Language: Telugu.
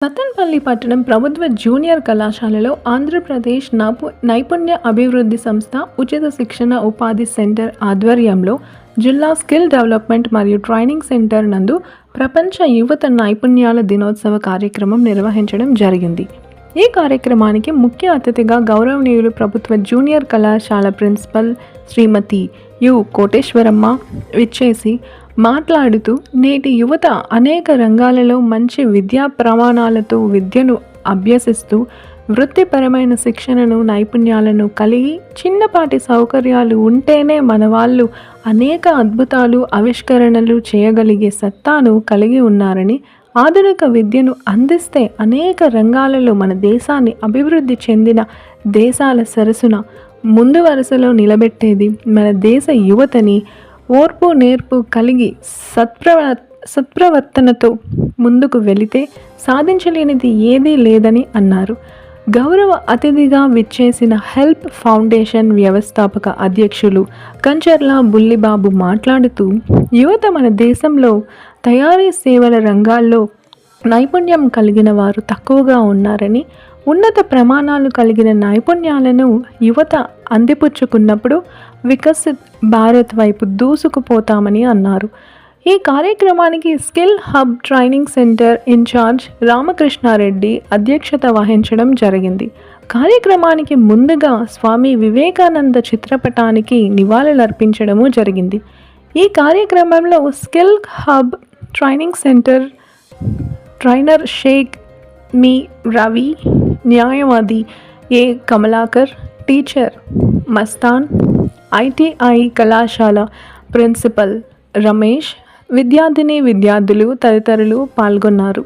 సత్తెనపల్లి పట్టణం ప్రభుత్వ జూనియర్ కళాశాలలో ఆంధ్రప్రదేశ్ నైపుణ్య అభివృద్ధి సంస్థ ఉచిత శిక్షణ ఉపాధి సెంటర్ ఆధ్వర్యంలో జిల్లా స్కిల్ డెవలప్మెంట్ మరియు ట్రైనింగ్ సెంటర్ నందు ప్రపంచ యువత నైపుణ్యాల దినోత్సవ కార్యక్రమం నిర్వహించడం జరిగింది. ఈ కార్యక్రమానికి ముఖ్య అతిథిగా గౌరవనీయులు ప్రభుత్వ జూనియర్ కళాశాల ప్రిన్సిపల్ శ్రీమతి యు కోటేశ్వరమ్మ విచ్చేసి మాట్లాడుతూ నేటి యువత అనేక రంగాలలో మంచి విద్యా ప్రమాణాలతో విద్యను అభ్యసిస్తూ వృత్తిపరమైన శిక్షణను నైపుణ్యాలను కలిగి చిన్నపాటి సౌకర్యాలు ఉంటేనే మన వాళ్ళు అనేక అద్భుతాలు ఆవిష్కరణలు చేయగలిగే సత్తాను కలిగి ఉన్నారని, ఆధునిక విద్యను అందిస్తే అనేక రంగాలలో మన దేశాన్ని అభివృద్ధి చెందిన దేశాల సరసన ముందు వరుసలో నిలబెట్టేది మన దేశ యువతని ఓర్పు నేర్పు కలిగి సత్ప్రవర్తనతో ముందుకు వెళితే సాధించలేనిది ఏదీ లేదని అన్నారు. గౌరవ అతిథిగా విచ్చేసిన హెల్ప్ ఫౌండేషన్ వ్యవస్థాపక అధ్యక్షులు కంచర్ల బుల్లిబాబు మాట్లాడుతూ యువత మన దేశంలో తయారీ సేవల రంగాల్లో నైపుణ్యం కలిగిన వారు తక్కువగా ఉన్నారని, ఉన్నత ప్రమాణాలు కలిగిన నైపుణ్యాలను యువత అందిపుచ్చుకున్నప్పుడు వికసిత్ భారత్ వైపు దూసుకుపోతామని అన్నారు. ఈ కార్యక్రమానికి skill hub training centre incharge Ramakrishna Reddy అధ్యక్షత వహించడం జరిగింది. కార్యక్రమానికి ముందుగా స్వామి వివేకానంద చిత్రపటానికి నివాళులర్పించడము జరిగింది. ఈ కార్యక్రమంలో skill hub training centre trainer Shaik మీ రవి, న్యాయవాది A Kamalakar, teacher Mastan, ITI కళాశాల ప్రిన్సిపల్ రమేష్, విద్యార్థిని విద్యార్థులు తదితరులు పాల్గొన్నారు.